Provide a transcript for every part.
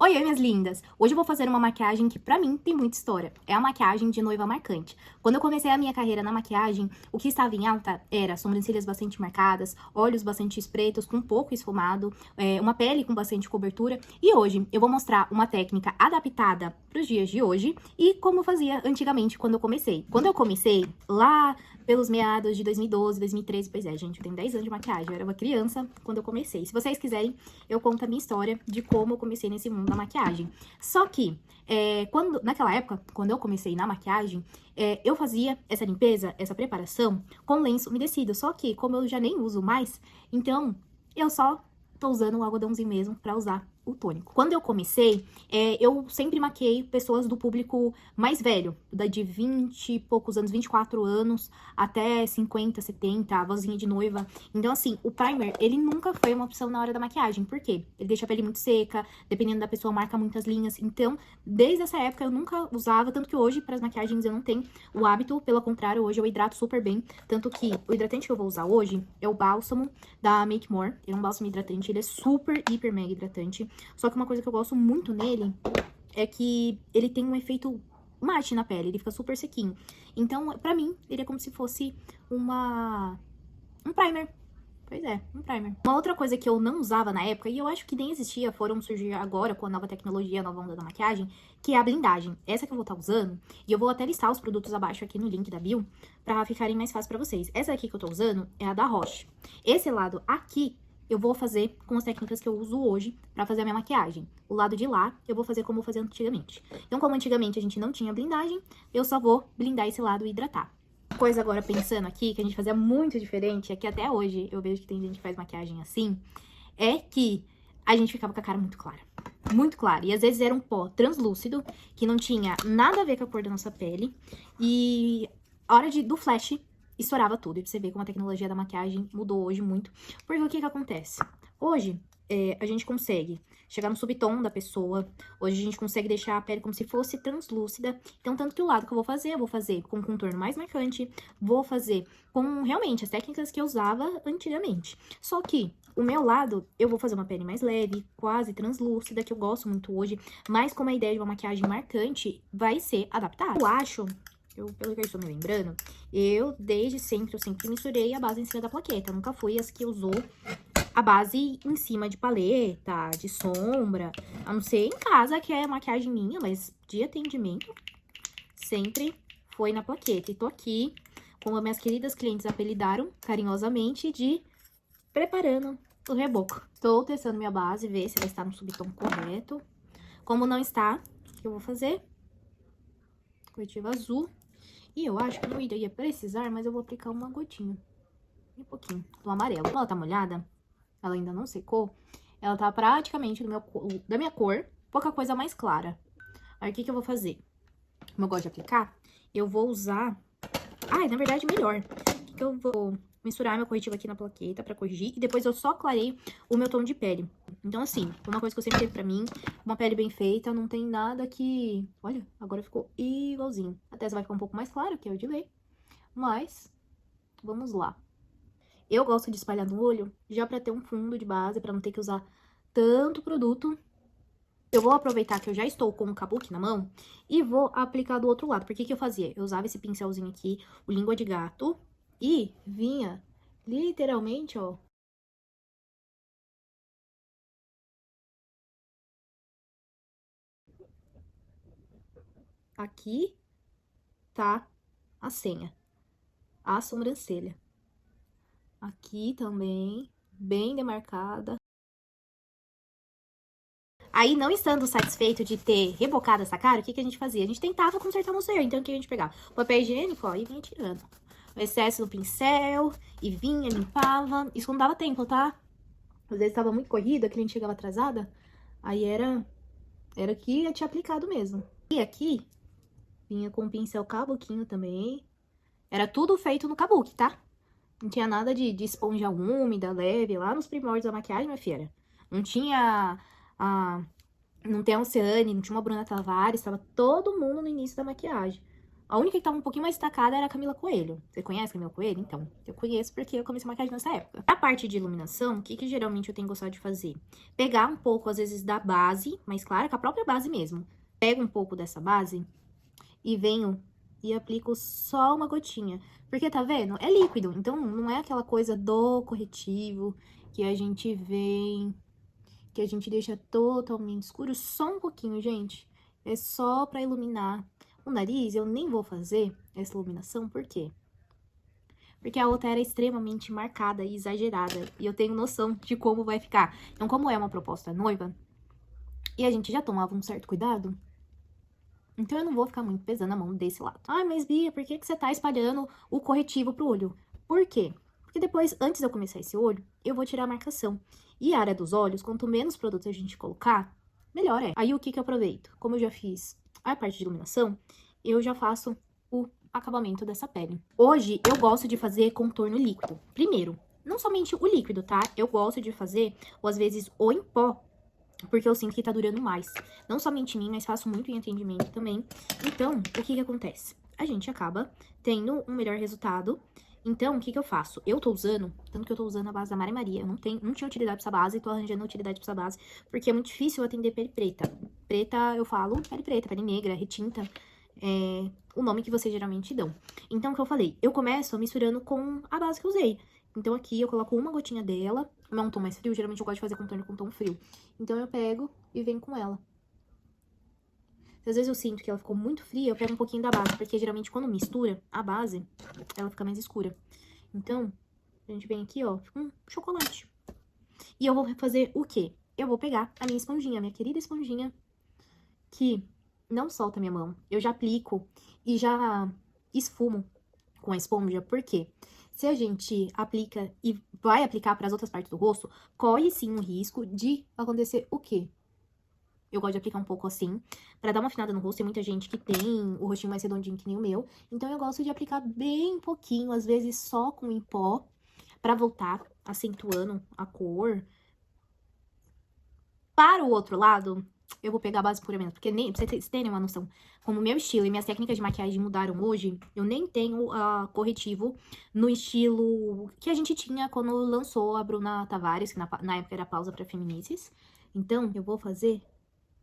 Oi, minhas lindas! Hoje eu vou fazer uma maquiagem que pra mim tem muita história. É a maquiagem de noiva marcante. Quando eu comecei a minha carreira na maquiagem, o que estava em alta era sobrancelhas bastante marcadas, olhos bastante espretos, com pouco esfumado, uma pele com bastante cobertura. E hoje eu vou mostrar uma técnica adaptada para os dias de hoje e como eu fazia antigamente quando eu comecei. Quando eu comecei, lá pelos meados de 2012, 2013, pois é, gente, eu tenho 10 anos de maquiagem, eu era uma criança quando eu comecei. Se vocês quiserem, eu conto a minha história de como eu comecei nesse mundo da maquiagem. Só que, naquela época, quando eu comecei na maquiagem, eu fazia essa limpeza, essa preparação com lenço umedecido. Só que, como eu já nem uso mais, então eu só tô usando o algodãozinho mesmo pra usar o tônico. Quando eu comecei, eu sempre maquiei pessoas do público mais velho, de 20 e poucos anos, 24 anos, até 50, 70, a vozinha de noiva. Então, assim, o primer, ele nunca foi uma opção na hora da maquiagem. Por quê? Ele deixa a pele muito seca, dependendo da pessoa, marca muitas linhas. Então, desde essa época, eu nunca usava, tanto que hoje, para as maquiagens, eu não tenho o hábito. Pelo contrário, hoje eu hidrato super bem. Tanto que o hidratante que eu vou usar hoje é o bálsamo da Make More. Ele é um bálsamo hidratante, ele é super, hiper, mega hidratante. Só que uma coisa que eu gosto muito nele é que ele tem um efeito mate na pele, ele fica super sequinho. Então, pra mim, ele é como se fosse um primer. Pois é, um primer. Uma outra coisa que eu não usava na época, e eu acho que nem existia, foram surgir agora com a nova tecnologia, a nova onda da maquiagem, que é a blindagem. Essa que eu vou estar usando, e eu vou até listar os produtos abaixo aqui no link da bio, pra ficarem mais fácil pra vocês. Essa aqui que eu tô usando é a da Roche. Esse lado aqui, eu vou fazer com as técnicas que eu uso hoje pra fazer a minha maquiagem. O lado de lá, eu vou fazer como eu fazia antigamente. Então, como antigamente a gente não tinha blindagem, eu só vou blindar esse lado e hidratar. Coisa agora pensando aqui, que a gente fazia muito diferente, é que até hoje eu vejo que tem gente que faz maquiagem assim, é que a gente ficava com a cara muito clara. Muito clara. E às vezes era um pó translúcido, que não tinha nada a ver com a cor da nossa pele. E a hora do flash, estourava tudo. E pra você ver como a tecnologia da maquiagem mudou hoje muito. Porque o que que acontece? Hoje, a gente consegue chegar no subtom da pessoa. Hoje a gente consegue deixar a pele como se fosse translúcida. Então, tanto que o lado que eu vou fazer com contorno mais marcante, vou fazer com, realmente, as técnicas que eu usava antigamente. Só que, o meu lado, eu vou fazer uma pele mais leve, quase translúcida, que eu gosto muito hoje. Mas como a ideia de uma maquiagem marcante vai ser adaptada. Eu acho... pelo que eu estou me lembrando, desde sempre, eu sempre misturei a base em cima da plaqueta. Eu nunca fui as que usou a base em cima de paleta, de sombra. A não ser em casa, que é maquiagem minha, mas de atendimento, sempre foi na plaqueta. E tô aqui, como as minhas queridas clientes apelidaram carinhosamente, de preparando o reboco. Estou testando minha base, ver se ela está no subtom correto. Como não está, o que eu vou fazer? Corretivo azul. E eu acho que não iria precisar, mas eu vou aplicar uma gotinha. Um pouquinho do amarelo. Como ela tá molhada, ela ainda não secou, ela tá praticamente da minha cor, pouca coisa mais clara. Aí, o que que eu vou fazer? Como eu gosto de aplicar, eu vou usar... na verdade, melhor. O que eu vou misturar meu corretivo aqui na plaqueta pra corrigir, e depois eu só clareio o meu tom de pele. Então, assim, uma coisa que eu sempre tive pra mim, uma pele bem feita, não tem nada que... Olha, agora ficou igualzinho. A testa vai ficar um pouco mais clara, que é o de lei. Mas, vamos lá. Eu gosto de espalhar no olho, já pra ter um fundo de base, pra não ter que usar tanto produto. Eu vou aproveitar que eu já estou com o kabuki na mão e vou aplicar do outro lado. Porque que eu fazia? Eu usava esse pincelzinho aqui, o língua de gato, e vinha literalmente, ó. Aqui tá a senha, a sobrancelha. Aqui também, bem demarcada. Aí, não estando satisfeito de ter rebocado essa cara, o que que a gente fazia? A gente tentava consertar nosso erro. Então, o que a gente pegava? O papel higiênico, ó, e vinha tirando o excesso do pincel, e vinha, limpava. Isso não dava tempo, tá? Às vezes tava muito corrida, a cliente chegava atrasada, aí era que ia te aplicado mesmo. E aqui, vinha com o pincel kabuquinho também. Era tudo feito no kabuki, tá? Não tinha nada de esponja úmida, leve, lá nos primórdios da maquiagem, minha filha. Não tinha não tem a Oceane, não tinha uma Bruna Tavares, tava todo mundo no início da maquiagem. A única que tava um pouquinho mais destacada era a Camila Coelho. Você conhece a Camila Coelho? Então, eu conheço porque eu comecei a maquiagem nessa época. A parte de iluminação, o que geralmente eu tenho gostado de fazer? Pegar um pouco, às vezes, da base, mais clara, com a própria base mesmo. Pego um pouco dessa base e venho e aplico só uma gotinha. Porque, tá vendo? É líquido, então não é aquela coisa do corretivo que a gente vem, que a gente deixa totalmente escuro. Só um pouquinho, gente. É só pra iluminar. O nariz, eu nem vou fazer essa iluminação, por quê? Porque a outra era extremamente marcada e exagerada. E eu tenho noção de como vai ficar. Então, como é uma proposta noiva, e a gente já tomava um certo cuidado, então eu não vou ficar muito pesando a mão desse lado. Ai, mas Bia, por que você tá espalhando o corretivo pro olho? Por quê? Porque depois, antes de eu começar esse olho, eu vou tirar a marcação. E a área dos olhos, quanto menos produto a gente colocar, melhor é. Aí o que eu aproveito? Como eu já fiz a parte de iluminação, eu já faço o acabamento dessa pele. Hoje, eu gosto de fazer contorno líquido. Primeiro, não somente o líquido, tá? Eu gosto de fazer, ou às vezes, o em pó, porque eu sinto que tá durando mais. Não somente em mim, mas faço muito em atendimento também. Então, o que acontece? A gente acaba tendo um melhor resultado. Então, o que eu faço? Eu tô usando, tanto que eu tô usando a base da Mari Maria. Eu não tinha utilidade pra essa base, tô arranjando utilidade pra essa base, porque é muito difícil eu atender pele preta. Preta, eu falo pele preta, pele negra, retinta, é o nome que vocês geralmente dão. Então, o que eu falei? Eu começo misturando com a base que eu usei. Então, aqui eu coloco uma gotinha dela, como é um tom mais frio, geralmente eu gosto de fazer contorno com tom frio. Então, eu pego e venho com ela. Às vezes eu sinto que ela ficou muito fria, eu pego um pouquinho da base, porque geralmente quando mistura a base, ela fica mais escura. Então, a gente vem aqui, ó, chocolate. E eu vou fazer o quê? Eu vou pegar a minha esponjinha, a minha querida esponjinha, que não solta a minha mão. Eu já aplico e já esfumo com a esponja, por quê? Se a gente aplica e vai aplicar para as outras partes do rosto, corre sim o risco de acontecer o quê? Eu gosto de aplicar um pouco assim, pra dar uma afinada no rosto. Tem muita gente que tem o rostinho mais redondinho que nem o meu. Então, eu gosto de aplicar bem pouquinho, às vezes só com em pó, pra voltar acentuando a cor. Para o outro lado, eu vou pegar a base pura mesmo, porque nem, pra vocês terem uma noção, como o meu estilo e minhas técnicas de maquiagem mudaram hoje, eu nem tenho corretivo no estilo que a gente tinha quando lançou a Bruna Tavares, que na época era Pausa pra Feminices. Então, eu vou fazer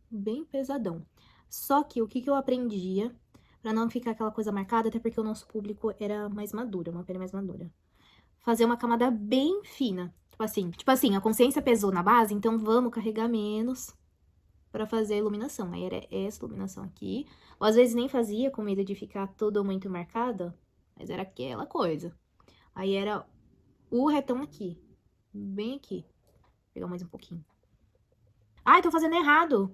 bem pesadão. Só que o que eu aprendia, pra não ficar aquela coisa marcada, até porque o nosso público era mais madura, uma pele mais madura. Fazer uma camada bem fina. Tipo assim, a consciência pesou na base, então vamos carregar menos pra fazer a iluminação. Aí era essa iluminação aqui. Ou às vezes nem fazia, com medo de ficar toda muito marcada, mas era aquela coisa. Aí era o retão aqui, bem aqui. Vou pegar mais um pouquinho. Ai, tô fazendo errado.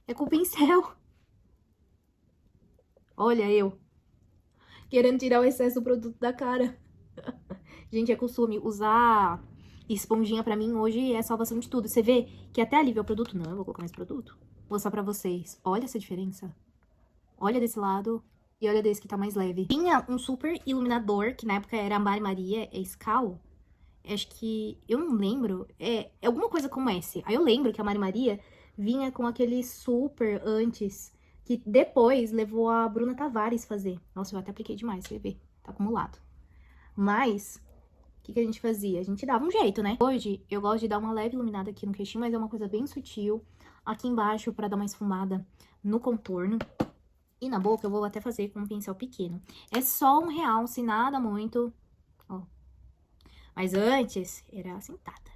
É com o pincel. Olha eu, querendo tirar o excesso do produto da cara. Gente, é costume usar esponjinha pra mim hoje é salvação de tudo. Você vê que até alivia o produto. Não, eu vou colocar mais produto. Vou mostrar pra vocês. Olha essa diferença. Olha desse lado e olha desse que tá mais leve. Tinha um super iluminador, que na época era a Mari Maria, é Scal. Acho que, eu não lembro, é alguma coisa como esse. Aí eu lembro que a Mari Maria vinha com aquele super antes, que depois levou a Bruna Tavares fazer. Nossa, eu até apliquei demais, você vê, tá acumulado. Mas, o que a gente fazia? A gente dava um jeito, né? Hoje, eu gosto de dar uma leve iluminada aqui no queixinho, mas é uma coisa bem sutil. Aqui embaixo, pra dar uma esfumada no contorno. E na boca, eu vou até fazer com um pincel pequeno. É só um realce, nada muito, ó. Mas antes, era assentada.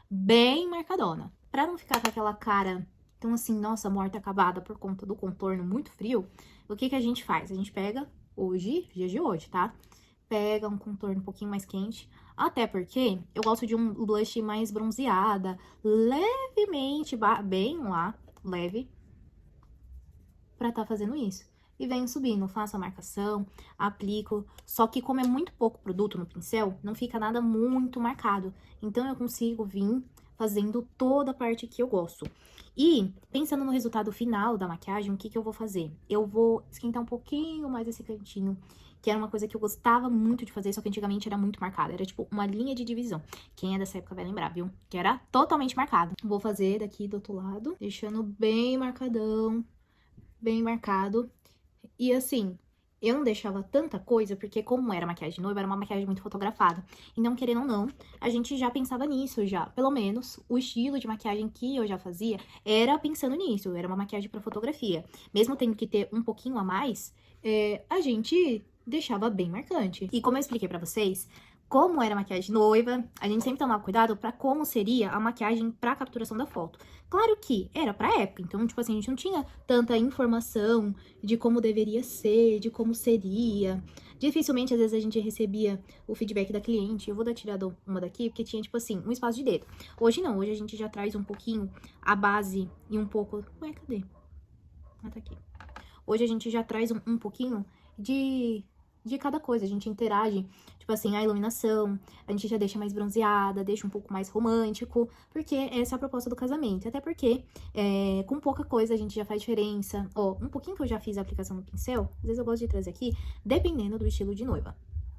Bem marcadona. Pra não ficar com aquela cara tão assim, nossa, morta, acabada por conta do contorno muito frio, o que a gente faz? A gente pega, hoje, dia de hoje, tá? Pega um contorno um pouquinho mais quente. Até porque eu gosto de um blush mais bronzeada, levemente, bem lá, leve, pra tá fazendo isso. E venho subindo, faço a marcação, aplico. Só que como é muito pouco produto no pincel, não fica nada muito marcado. Então, eu consigo vir fazendo toda a parte que eu gosto. E, pensando no resultado final da maquiagem, o que eu vou fazer? Eu vou esquentar um pouquinho mais esse cantinho, que era uma coisa que eu gostava muito de fazer, só que antigamente era muito marcada. Era tipo uma linha de divisão. Quem é dessa época vai lembrar, viu? Que era totalmente marcado. Vou fazer daqui do outro lado, deixando bem marcadão, bem marcado. E assim, eu não deixava tanta coisa, porque como era maquiagem de noiva, era uma maquiagem muito fotografada. Então, querendo ou não, a gente já pensava nisso já. Pelo menos, o estilo de maquiagem que eu já fazia era pensando nisso. Era uma maquiagem pra fotografia. Mesmo tendo que ter um pouquinho a mais, a gente deixava bem marcante. E como eu expliquei pra vocês, como era maquiagem de noiva, a gente sempre tomava cuidado pra como seria a maquiagem pra capturação da foto. Claro que era pra época, então, tipo assim, a gente não tinha tanta informação de como deveria ser, de como seria. Dificilmente, às vezes, a gente recebia o feedback da cliente. Eu vou dar tirada uma daqui, porque tinha, tipo assim, um espaço de dedo. Hoje não, hoje a gente já traz um pouquinho a base e um pouco... Ué, cadê? Ah, tá aqui. Hoje a gente já traz um pouquinho de cada coisa, a gente interage, tipo assim, a iluminação, a gente já deixa mais bronzeada, deixa um pouco mais romântico, porque essa é a proposta do casamento. Até porque, com pouca coisa a gente já faz diferença. Ó, um pouquinho que eu já fiz a aplicação no pincel, às vezes eu gosto de trazer aqui, dependendo do estilo de noiva.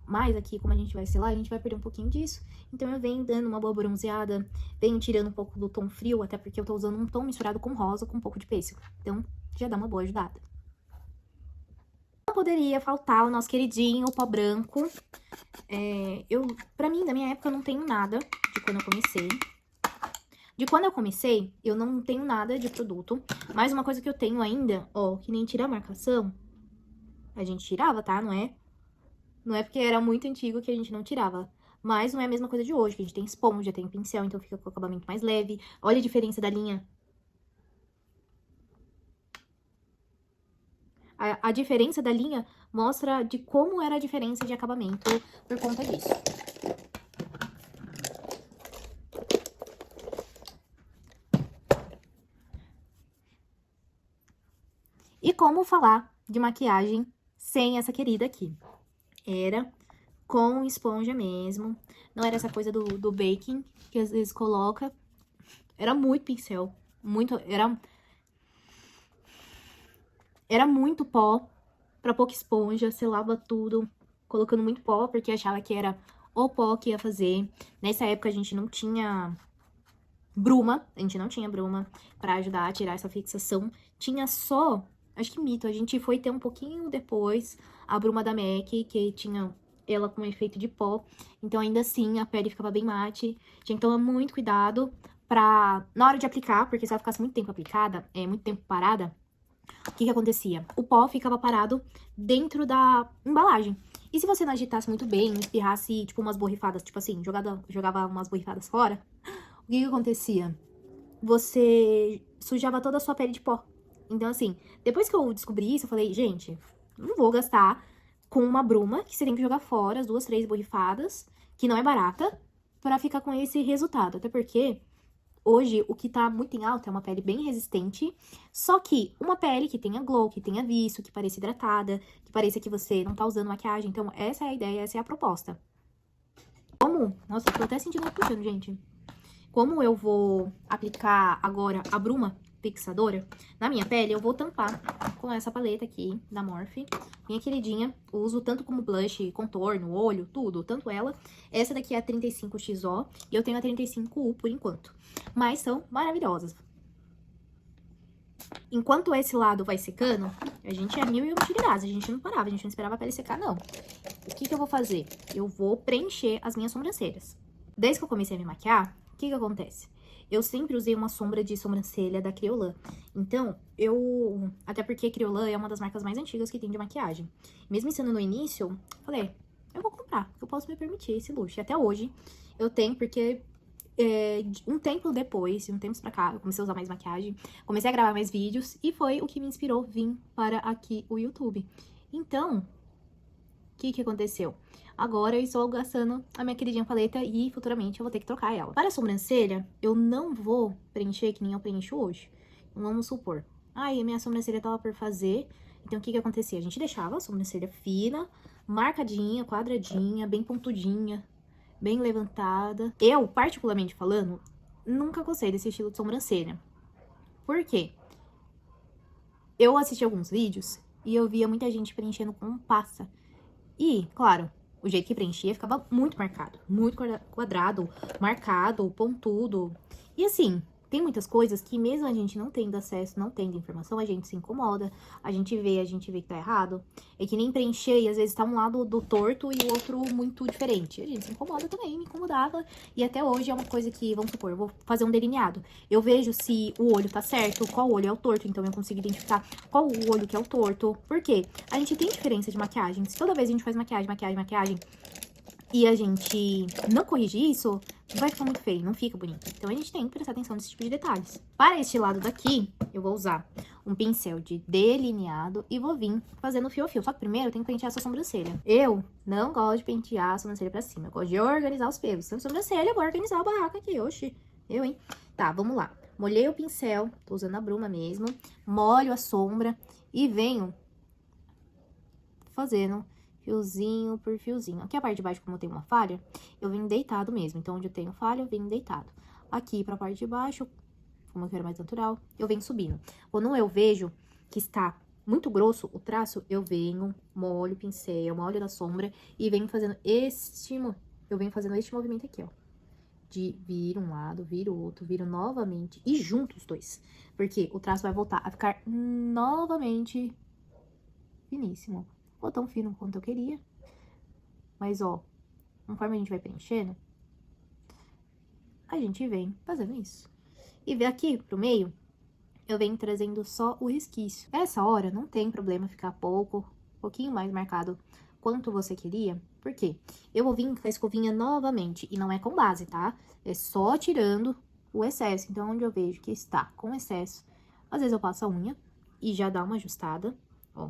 Mas aqui, como a gente vai selar, a gente vai perder um pouquinho disso. Então, eu venho dando uma boa bronzeada, venho tirando um pouco do tom frio, até porque eu tô usando um tom misturado com rosa, com um pouco de pêssego. Então, já dá uma boa ajudada. Não poderia faltar o nosso queridinho pó branco. Pra mim, da minha época, eu não tenho nada de quando eu comecei. De quando eu comecei, eu não tenho nada de produto. Mas uma coisa que eu tenho ainda, ó, que nem tira a marcação, a gente tirava, tá? Não é porque era muito antigo que a gente não tirava. Mas não é a mesma coisa de hoje, que a gente tem esponja, tem pincel, então fica com o acabamento mais leve. Olha a diferença da linha. A diferença da linha mostra de como era a diferença de acabamento por conta disso. E como falar de maquiagem sem essa querida aqui? Era com esponja mesmo, não era essa coisa do baking que às vezes coloca. Era muito pincel, era muito pó pra pouca esponja, selava tudo, colocando muito pó, porque achava que era o pó que ia fazer. Nessa época a gente não tinha bruma, pra ajudar a tirar essa fixação. Tinha só, acho que mito, a gente foi ter um pouquinho depois a bruma da MAC, que tinha ela com efeito de pó. Então, ainda assim, a pele ficava bem mate. Tinha que tomar muito cuidado na hora de aplicar, porque se ela ficasse muito tempo aplicada, muito tempo parada, o que acontecia? O pó ficava parado dentro da embalagem. E se você não agitasse muito bem, espirrasse, tipo, umas borrifadas, tipo assim, jogava umas borrifadas fora, o que acontecia? Você sujava toda a sua pele de pó. Então, assim, depois que eu descobri isso, eu falei, gente, não vou gastar com uma bruma que você tem que jogar fora, as 2, 3 borrifadas, que não é barata, pra ficar com esse resultado. Até porque hoje o que tá muito em alta é uma pele bem resistente, só que uma pele que tenha glow, que tenha viço, que pareça hidratada, que pareça que você não tá usando maquiagem. Então, essa é a ideia, essa é a proposta. Nossa, eu tô até sentindo puxando, gente. Como eu vou aplicar agora a bruma fixadora na minha pele, eu vou tampar com essa paleta aqui da Morphe. Minha queridinha, uso tanto como blush, contorno, olho, tudo, tanto ela. Essa daqui é a 35XO e eu tenho a 35U por enquanto. Mas são maravilhosas. Enquanto esse lado vai secando, a gente é mil e utilidades, a gente não parava, a gente não esperava a pele secar, não. O que eu vou fazer? Eu vou preencher as minhas sobrancelhas. Desde que eu comecei a me maquiar, o que acontece? Eu sempre usei uma sombra de sobrancelha da Kryolan. Então, até porque Kryolan é uma das marcas mais antigas que tem de maquiagem. Mesmo sendo no início, falei, eu vou comprar, eu posso me permitir esse luxo. E até hoje, eu tenho, porque um tempo depois, de um tempo pra cá, eu comecei a usar mais maquiagem, comecei a gravar mais vídeos, e foi o que me inspirou vir para aqui o YouTube. Então, o que aconteceu? Agora eu estou gastando a minha queridinha paleta e futuramente eu vou ter que trocar ela. Para a sobrancelha, eu não vou preencher que nem eu preencho hoje. Vamos supor. Ai, a minha sobrancelha tava por fazer. Então, o que acontecia? A gente deixava a sobrancelha fina, marcadinha, quadradinha, bem pontudinha, bem levantada. Eu, particularmente falando, nunca gostei desse estilo de sobrancelha. Por quê? Eu assisti alguns vídeos e eu via muita gente preenchendo com passa. E, claro, o jeito que preenchia ficava muito marcado, muito quadrado, marcado, pontudo. E assim, tem muitas coisas que mesmo a gente não tendo acesso, não tendo informação, a gente se incomoda, a gente vê que tá errado. É que nem preencher e às vezes tá um lado do torto e o outro muito diferente. A gente se incomoda também, me incomodava. E até hoje é uma coisa que, vamos supor, eu vou fazer um delineado. Eu vejo se o olho tá certo, qual olho é o torto, então eu consigo identificar qual o olho que é o torto. Por quê? A gente tem diferença de maquiagem. Se toda vez a gente faz maquiagem, e a gente não corrigir isso, vai ficar muito feio, não fica bonito. Então, a gente tem que prestar atenção nesse tipo de detalhes. Para este lado daqui, eu vou usar um pincel de delineado e vou vir fazendo fio a fio. Só que primeiro eu tenho que pentear essa sobrancelha. Eu não gosto de pentear a sobrancelha pra cima, eu gosto de organizar os pelos. Então, sobrancelha, eu vou organizar o barraco aqui, oxi. Eu, hein? Tá, vamos lá. Molhei o pincel, tô usando a bruma mesmo, molho a sombra e venho fazendo fiozinho por fiozinho. Aqui a parte de baixo, como eu tenho uma falha, eu venho deitado mesmo. Então, onde eu tenho falha, eu venho deitado. Aqui pra parte de baixo, como eu quero mais natural, eu venho subindo. Quando eu vejo que está muito grosso o traço, eu venho, molho o pincel, molho da sombra e venho fazendo este movimento aqui, ó. De vir um lado, vir o outro, viro novamente e junto os dois. Porque o traço vai voltar a ficar novamente finíssimo. Ou tão fino quanto eu queria. Mas, ó, conforme a gente vai preenchendo, a gente vem fazendo isso. E daqui pro meio, eu venho trazendo só o resquício. Essa hora não tem problema ficar pouquinho mais marcado quanto você queria. Por quê? Eu vou vir com a escovinha novamente, e não é com base, tá? É só tirando o excesso. Então, onde eu vejo que está com excesso, às vezes eu passo a unha e já dá uma ajustada, ó.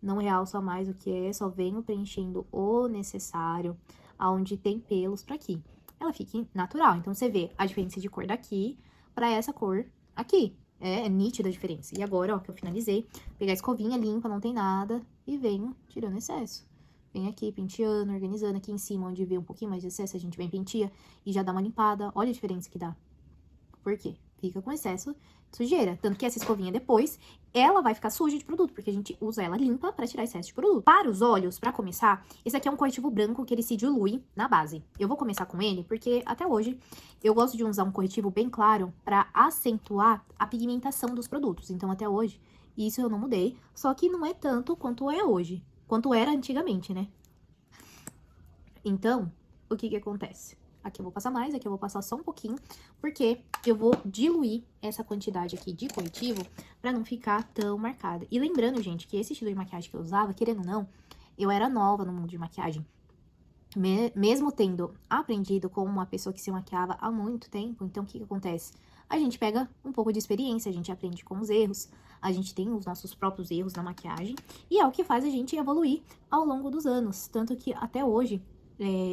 Não realço a mais o que é, só venho preenchendo o necessário, aonde tem pelos pra aqui. Ela fique natural, então você vê a diferença de cor daqui pra essa cor aqui. É nítida a diferença. E agora, ó, que eu finalizei, pegar a escovinha limpa, não tem nada, e venho tirando excesso. Vem aqui penteando, organizando aqui em cima, onde vê um pouquinho mais de excesso, a gente vem penteia e já dá uma limpada. Olha a diferença que dá. Por quê? Fica com excesso de sujeira. Tanto que essa escovinha depois, ela vai ficar suja de produto, porque a gente usa ela limpa pra tirar excesso de produto. Para os olhos, pra começar, esse aqui é um corretivo branco que ele se dilui na base. Eu vou começar com ele, porque até hoje eu gosto de usar um corretivo bem claro pra acentuar a pigmentação dos produtos. Então, até hoje, isso eu não mudei, só que não é tanto quanto é hoje, quanto era antigamente, né? Então, o que que acontece? Aqui eu vou passar mais, aqui eu vou passar só um pouquinho, porque eu vou diluir essa quantidade aqui de corretivo pra não ficar tão marcada. E lembrando, gente, que esse estilo de maquiagem que eu usava, querendo ou não, eu era nova no mundo de maquiagem. Mesmo tendo aprendido com uma pessoa que se maquiava há muito tempo, então o que que acontece? A gente pega um pouco de experiência, a gente aprende com os erros, a gente tem os nossos próprios erros na maquiagem, e é o que faz a gente evoluir ao longo dos anos. Tanto que até hoje,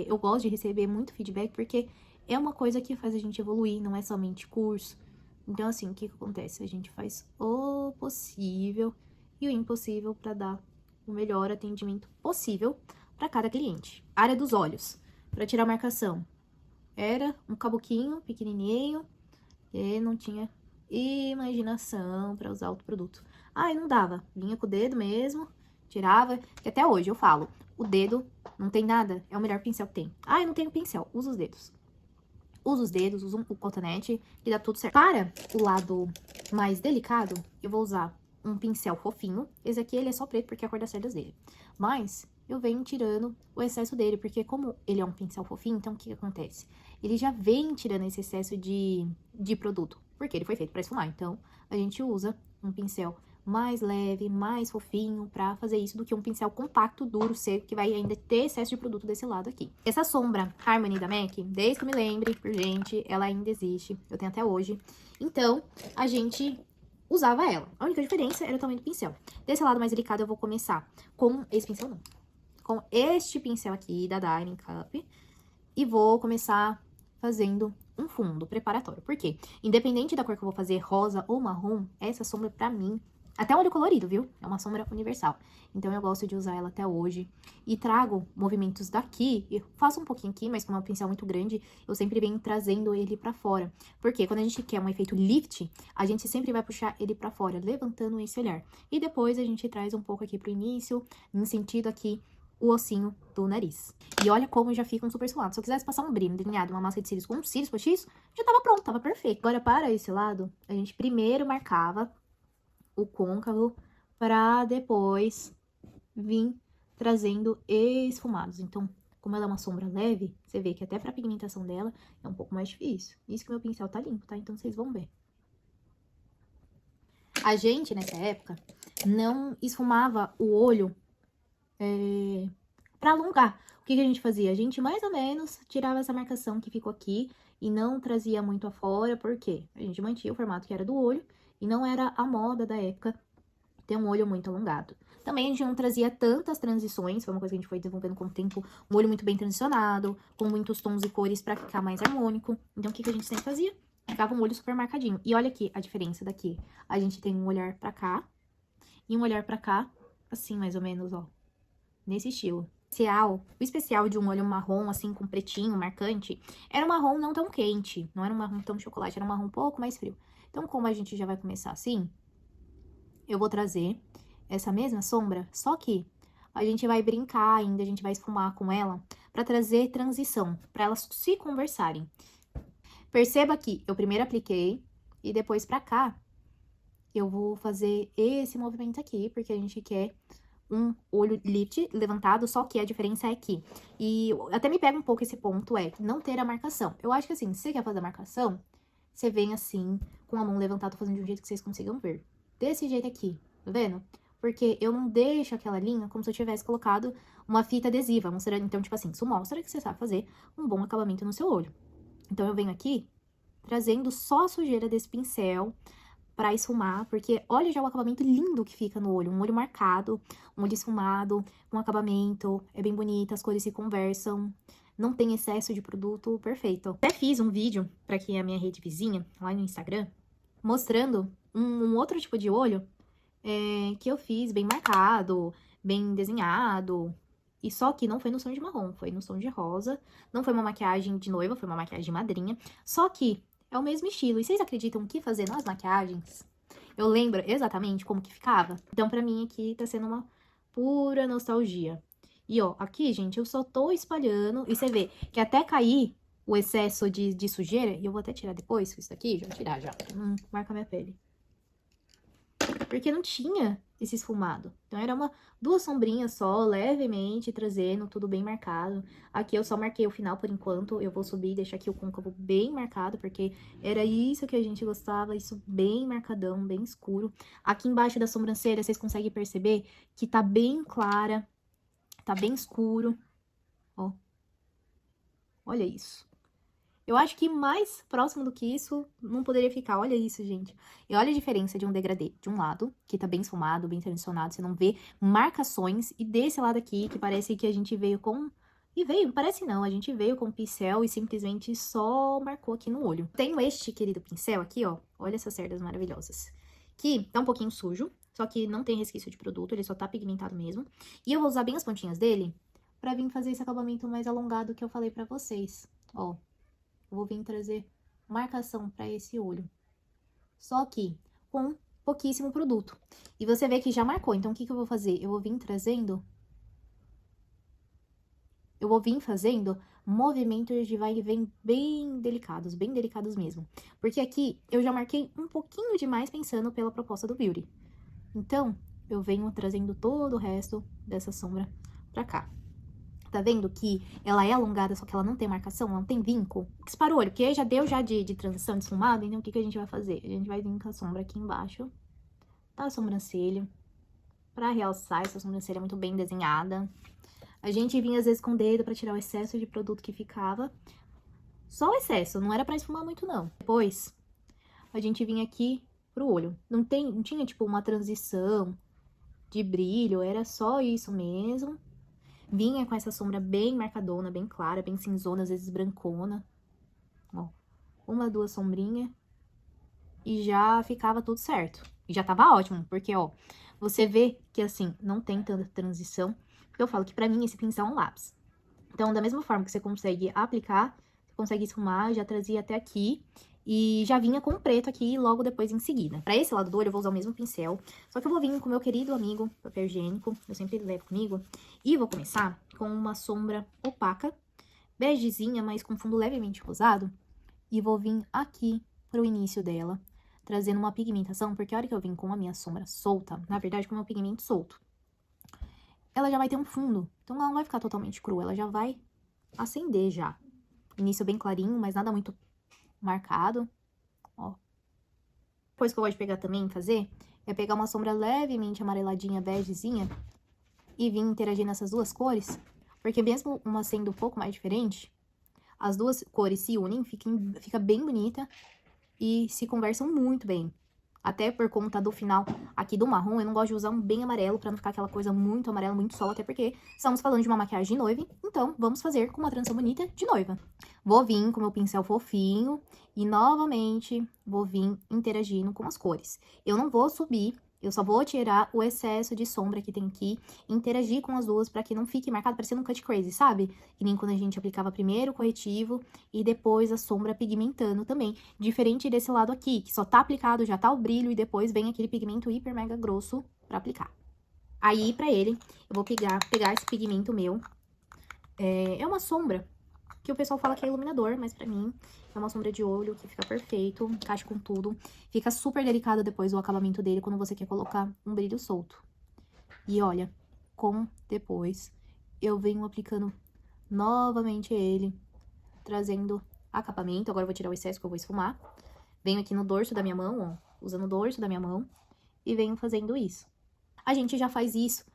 eu gosto de receber muito feedback, porque é uma coisa que faz a gente evoluir, não é somente curso. Então, assim, o que que acontece? A gente faz o possível e o impossível para dar o melhor atendimento possível para cada cliente. Área dos olhos, para tirar a marcação. Era um caboquinho pequenininho e não tinha imaginação para usar outro produto. Ai, não dava. Vinha com o dedo mesmo, tirava, que até hoje eu falo, o dedo não tem nada, é o melhor pincel que tem. Ah, eu não tenho pincel, usa os dedos. Usa os dedos, usa o cotonete e dá tudo certo. Para o lado mais delicado, eu vou usar um pincel fofinho. Esse aqui, ele é só preto porque é a cor das cerdas dele. Mas eu venho tirando o excesso dele, porque como ele é um pincel fofinho, então o que acontece? Ele já vem tirando esse excesso de produto, porque ele foi feito para esfumar. Então, a gente usa um pincel mais leve, mais fofinho pra fazer isso do que um pincel compacto, duro, seco, que vai ainda ter excesso de produto desse lado aqui. Essa sombra Harmony da MAC, desde que eu me lembre, por gente, ela ainda existe, eu tenho até hoje. Então, a gente usava ela. A única diferença era o tamanho do pincel. Desse lado mais delicado, eu vou começar com esse pincel, não. Com este pincel aqui da Dining Cup. E vou começar fazendo um fundo preparatório. Por quê? Independente da cor que eu vou fazer, rosa ou marrom, essa sombra pra mim, até olho colorido, viu? É uma sombra universal. Então, eu gosto de usar ela até hoje. E trago movimentos daqui, eu faço um pouquinho aqui, mas como é um pincel muito grande, eu sempre venho trazendo ele pra fora. Porque quando a gente quer um efeito lift, a gente sempre vai puxar ele pra fora, levantando esse olhar. E depois a gente traz um pouco aqui pro início, no sentido aqui o ossinho do nariz. E olha como já ficam super suados. Se eu quisesse passar um brilho, delineado, uma máscara de cílios com um cílios postiço, já tava pronto, tava perfeito. Agora, para esse lado, a gente primeiro marcava o côncavo pra depois vir trazendo esfumados. Então, como ela é uma sombra leve, você vê que até pra pigmentação dela é um pouco mais difícil. Isso que meu pincel tá limpo, tá? Então, vocês vão ver. A gente, nessa época, não esfumava o olho pra alongar. O que a gente fazia? A gente, mais ou menos, tirava essa marcação que ficou aqui e não trazia muito afora, porque a gente mantinha o formato que era do olho e não era a moda da época ter um olho muito alongado. Também a gente não trazia tantas transições, foi uma coisa que a gente foi desenvolvendo com o tempo, um olho muito bem transicionado, com muitos tons e cores pra ficar mais harmônico. Então, o que a gente sempre fazia? Ficava um olho super marcadinho. E olha aqui a diferença daqui. A gente tem um olhar pra cá e um olhar pra cá, assim, mais ou menos, ó, nesse estilo. O especial de um olho marrom, assim, com pretinho, marcante, era um marrom não tão quente, não era um marrom tão chocolate, era um marrom um pouco mais frio. Então, como a gente já vai começar assim, eu vou trazer essa mesma sombra, só que a gente vai brincar ainda, a gente vai esfumar com ela pra trazer transição, pra elas se conversarem. Perceba que eu primeiro apliquei e depois pra cá eu vou fazer esse movimento aqui, porque a gente quer um olho lift levantado, só que a diferença é que, e até me pega um pouco esse ponto, é não ter a marcação. Eu acho que assim, se você quer fazer a marcação, você vem assim, com a mão levantada, fazendo de um jeito que vocês consigam ver. Desse jeito aqui, tá vendo? Porque eu não deixo aquela linha como se eu tivesse colocado uma fita adesiva, mostrando, então, tipo assim, isso mostra que você sabe fazer um bom acabamento no seu olho. Então, eu venho aqui, trazendo só a sujeira desse pincel, pra esfumar, porque olha já o acabamento lindo que fica no olho. Um olho marcado, um olho esfumado, um acabamento, é bem bonito, as cores se conversam, não tem excesso de produto, perfeito. Até fiz um vídeo pra quem é a minha rede vizinha, lá no Instagram, mostrando um outro tipo de olho que eu fiz, bem marcado, bem desenhado, e só que não foi no som de marrom, foi no som de rosa, não foi uma maquiagem de noiva, foi uma maquiagem de madrinha, só que é o mesmo estilo. E vocês acreditam que fazendo as maquiagens, eu lembro exatamente como que ficava? Então, pra mim, aqui tá sendo uma pura nostalgia. E, ó, aqui, gente, eu só tô espalhando, e você vê que até cair o excesso de sujeira, e eu vou até tirar depois, isso daqui, já vou tirar já, marca minha pele. Porque não tinha esse esfumado. Então, era duas sombrinhas só, levemente, trazendo tudo bem marcado. Aqui eu só marquei o final por enquanto. Eu vou subir e deixar aqui o côncavo bem marcado, porque era isso que a gente gostava, isso bem marcadão, bem escuro. Aqui embaixo da sobrancelha, vocês conseguem perceber que tá bem clara, tá bem escuro. Ó. Olha isso. Eu acho que mais próximo do que isso não poderia ficar. Olha isso, gente. E olha a diferença de um degradê. De um lado, que tá bem esfumado, bem transicionado, você não vê marcações. E desse lado aqui, que parece que a gente veio com... E veio, parece não, a gente veio com o pincel e simplesmente só marcou aqui no olho. Tenho este querido pincel aqui, ó. Olha essas cerdas maravilhosas. Que tá um pouquinho sujo, só que não tem resquício de produto, ele só tá pigmentado mesmo. E eu vou usar bem as pontinhas dele pra vir fazer esse acabamento mais alongado que eu falei pra vocês. Ó. Eu vou vir trazer marcação para esse olho. Só que com pouquíssimo produto. E você vê que já marcou. Então, o que eu vou fazer? Eu vou vir trazendo... Eu vou vir fazendo movimentos de vai e vem bem delicados mesmo. Porque aqui eu já marquei um pouquinho demais pensando pela proposta do Beauty. Então, eu venho trazendo todo o resto dessa sombra pra cá. Tá vendo que ela é alongada, só que ela não tem marcação, ela não tem vinco? Dispara o olho, porque já deu de transição de esfumado, então o que a gente vai fazer? A gente vai vir com a sombra aqui embaixo da sobrancelha, pra realçar essa sobrancelha muito bem desenhada. A gente vinha às vezes com o dedo pra tirar o excesso de produto que ficava. Só o excesso, não era pra esfumar muito não. Depois, a gente vinha aqui pro olho. Não tinha tipo uma transição de brilho, era só isso mesmo. Vinha com essa sombra bem marcadona, bem clara, bem cinzona, às vezes brancona. Ó, uma, duas sombrinhas. E já ficava tudo certo. E já tava ótimo, porque, ó, você vê que, assim, não tem tanta transição. Porque eu falo que pra mim esse pincel é um lápis. Então, da mesma forma que você consegue aplicar, você consegue esfumar, já trazia até aqui. E já vinha com preto aqui logo depois em seguida. Pra esse lado do olho eu vou usar o mesmo pincel, só que eu vou vir com o meu querido amigo papel higiênico, eu sempre levo comigo. E vou começar com uma sombra opaca, begezinha, mas com fundo levemente rosado. E vou vir aqui pro início dela, trazendo uma pigmentação, porque a hora que eu vim com a minha sombra solta, na verdade com o meu pigmento solto, ela já vai ter um fundo, então ela não vai ficar totalmente crua, ela já vai acender já. Início bem clarinho, mas nada muito marcado, ó. Depois que eu gosto de pegar também e fazer, é pegar uma sombra levemente amareladinha, begezinha, e vir interagindo essas duas cores, porque mesmo uma sendo um pouco mais diferente, as duas cores se unem, fica bem bonita e se conversam muito bem. Até por conta do final aqui do marrom, eu não gosto de usar um bem amarelo pra não ficar aquela coisa muito amarela, muito sol, até porque estamos falando de uma maquiagem de noiva, então vamos fazer com uma trança bonita de noiva. Vou vir com meu pincel fofinho e novamente vou vir interagindo com as cores. Eu não vou subir, eu só vou tirar o excesso de sombra que tem aqui, interagir com as duas pra que não fique marcado parecendo um cut crazy, sabe? Que nem quando a gente aplicava primeiro o corretivo e depois a sombra pigmentando também. Diferente desse lado aqui, que só tá aplicado, já tá o brilho e depois vem aquele pigmento hiper mega grosso pra aplicar. Aí, pra ele, eu vou pegar esse pigmento meu. É uma sombra que o pessoal fala que é iluminador, mas pra mim é uma sombra de olho que fica perfeito, encaixa com tudo. Fica super delicado depois o acabamento dele quando você quer colocar um brilho solto. E olha, depois eu venho aplicando novamente ele, trazendo acabamento. Agora eu vou tirar o excesso que eu vou esfumar. Venho aqui no dorso da minha mão, ó, usando o dorso da minha mão e venho fazendo isso. A gente já faz isso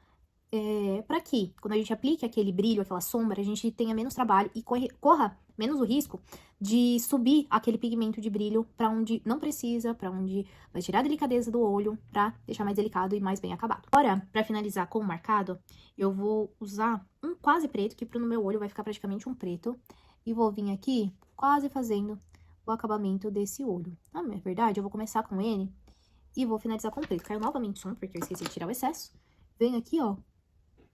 pra que, quando a gente aplique aquele brilho, aquela sombra, a gente tenha menos trabalho e corra menos o risco de subir aquele pigmento de brilho pra onde não precisa, pra onde vai tirar a delicadeza do olho, pra deixar mais delicado e mais bem acabado. Agora, pra finalizar com o marcado, eu vou usar um quase preto, que no meu olho vai ficar praticamente um preto, e vou vir aqui quase fazendo o acabamento desse olho. Na verdade, eu vou começar com ele e vou finalizar com o preto. Caiu novamente som, porque eu esqueci de tirar o excesso. Venho aqui, ó,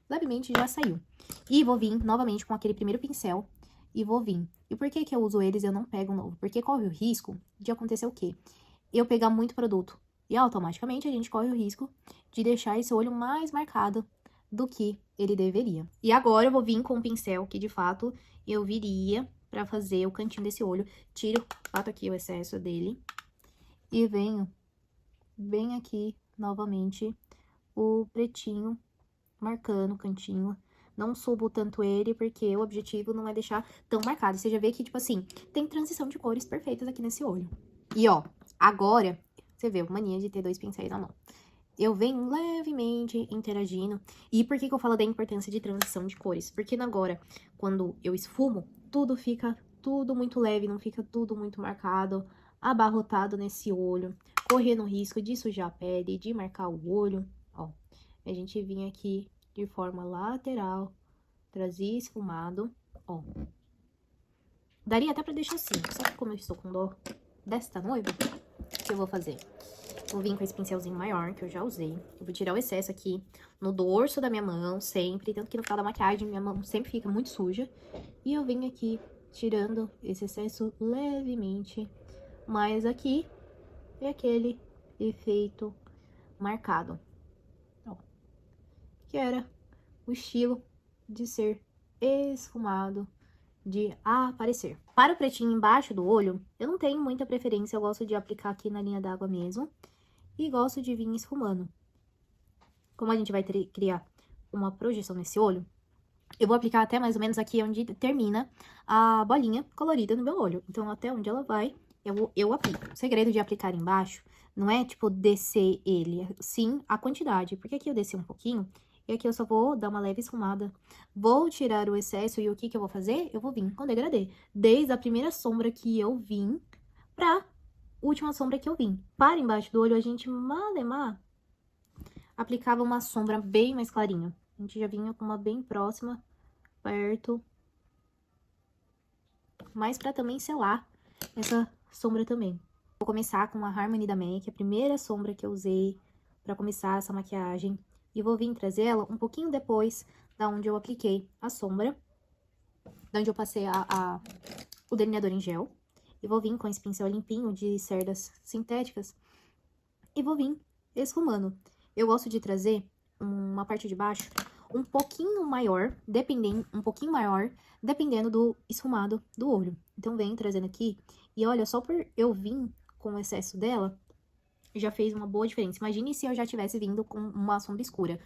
levemente já saiu. E vou vir novamente com aquele primeiro pincel e vou vir. E por que que eu uso eles e eu não pego um novo? Porque corre o risco de acontecer o quê? Eu pegar muito produto e automaticamente a gente corre o risco de deixar esse olho mais marcado do que ele deveria. E agora eu vou vir com um pincel que de fato eu viria pra fazer o cantinho desse olho. Tiro, bato aqui o excesso dele e venho bem aqui novamente o pretinho marcando o cantinho. Não subo tanto ele, porque o objetivo não é deixar tão marcado. Você já vê que, tipo assim, tem transição de cores perfeitas aqui nesse olho. E, ó, agora, você vê, mania de ter dois pincéis na mão. Eu venho levemente interagindo. E por que que eu falo da importância de transição de cores? Porque agora, quando eu esfumo, tudo fica muito leve, não fica tudo muito marcado, abarrotado nesse olho, correndo risco de sujar a pele, de marcar o olho, ó. A gente vinha aqui de forma lateral, trazia esfumado, ó. Daria até pra deixar assim, só que como eu estou com dó desta noiva, o que eu vou fazer? Vou vir com esse pincelzinho maior, que eu já usei. Eu vou tirar o excesso aqui no dorso da minha mão, sempre. Tanto que no final da maquiagem, minha mão sempre fica muito suja. E eu venho aqui tirando esse excesso levemente. Mas aqui é aquele efeito marcado. Que era o estilo de ser esfumado, de aparecer. Para o pretinho embaixo do olho, eu não tenho muita preferência, eu gosto de aplicar aqui na linha d'água mesmo, e gosto de vir esfumando. Como a gente vai criar uma projeção nesse olho, eu vou aplicar até mais ou menos aqui onde termina a bolinha colorida no meu olho. Então, até onde ela vai, eu aplico. O segredo de aplicar embaixo não é, tipo, descer ele, sim a quantidade. Porque aqui eu desci um pouquinho, e aqui eu só vou dar uma leve esfumada. Vou tirar o excesso, e o que que eu vou fazer? Eu vou vir com degradê. Desde a primeira sombra que eu vim pra última sombra que eu vim. Para embaixo do olho, a gente malemar aplicava uma sombra bem mais clarinha. A gente já vinha com uma bem próxima, perto. Mas pra também selar essa sombra também. Vou começar com a Harmony da MAC, a primeira sombra que eu usei pra começar essa maquiagem. E vou vir trazer ela um pouquinho depois da onde eu apliquei a sombra. Da onde eu passei o delineador em gel. E vou vir com esse pincel limpinho de cerdas sintéticas. E vou vir esfumando. Eu gosto de trazer uma parte de baixo um pouquinho maior, dependendo do esfumado do olho. Então, vem trazendo aqui. E olha, só por eu vir com o excesso dela, já fez uma boa diferença. Imagine se eu já tivesse vindo com uma sombra escura.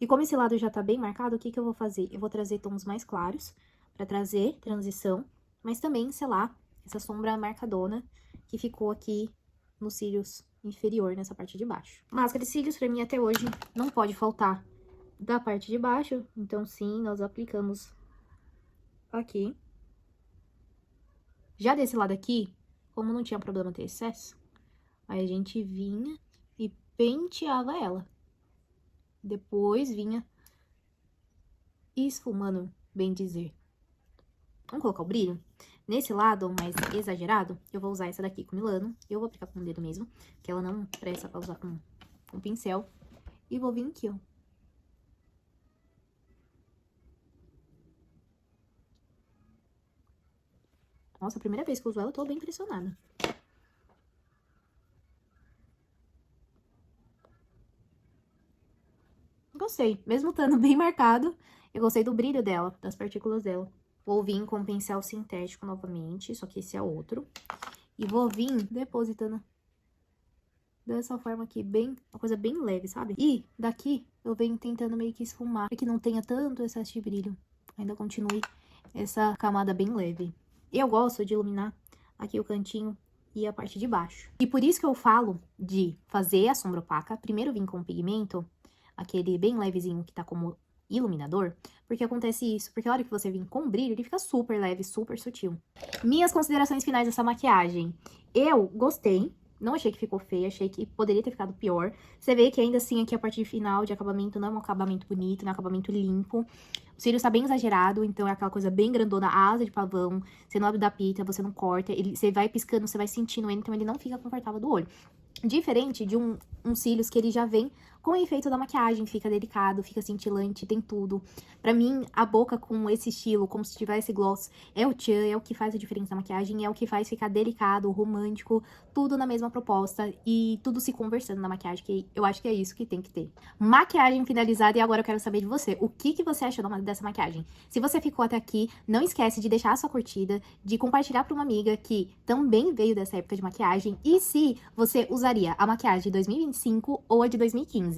E como esse lado já tá bem marcado, o que que eu vou fazer? Eu vou trazer tons mais claros, pra trazer transição, mas também selar essa sombra marcadona que ficou aqui nos cílios inferior, nessa parte de baixo. Máscara de cílios, pra mim, até hoje, não pode faltar da parte de baixo. Então, sim, nós aplicamos aqui. Já desse lado aqui, como não tinha problema ter excesso, aí a gente vinha e penteava ela. Depois vinha esfumando, bem dizer. Vamos colocar o brilho? Nesse lado mais exagerado, eu vou usar essa daqui com Milano. Eu vou aplicar com o dedo mesmo, que ela não presta pra usar com pincel. E vou vir aqui, ó. Nossa, a primeira vez que eu uso ela, eu tô bem impressionada. Gostei. Mesmo estando bem marcado, eu gostei do brilho dela, das partículas dela. Vou vir com o pincel sintético novamente, só que esse é outro. E vou vir depositando dessa forma aqui, uma coisa bem leve, sabe? E daqui eu venho tentando meio que esfumar, para que não tenha tanto excesso de brilho. Ainda continue essa camada bem leve. Eu gosto de iluminar aqui o cantinho e a parte de baixo. E por isso que eu falo de fazer a sombra opaca, primeiro vir com o pigmento, aquele bem levezinho que tá como iluminador, porque acontece isso, porque a hora que você vir com brilho, ele fica super leve, super sutil. Minhas considerações finais dessa maquiagem. Eu gostei, não achei que ficou feia, achei que poderia ter ficado pior. Você vê que ainda assim aqui a parte final de acabamento não é um acabamento bonito, não é um acabamento limpo. O cílio tá bem exagerado, então é aquela coisa bem grandona, asa de pavão, você não abre da pita, você não corta, você vai piscando, você vai sentindo ele, então ele não fica confortável do olho. Diferente de um cílios que ele já vem com o efeito da maquiagem, fica delicado, fica cintilante, tem tudo. Pra mim, a boca com esse estilo, como se tivesse gloss, é o tchan, é o que faz a diferença na maquiagem, é o que faz ficar delicado, romântico, tudo na mesma proposta e tudo se conversando na maquiagem, que eu acho que é isso que tem que ter. Maquiagem finalizada, e agora eu quero saber de você, o que que você achou dessa maquiagem? Se você ficou até aqui, não esquece de deixar a sua curtida, de compartilhar pra uma amiga que também veio dessa época de maquiagem, e se você usaria a maquiagem de 2025 ou a de 2015.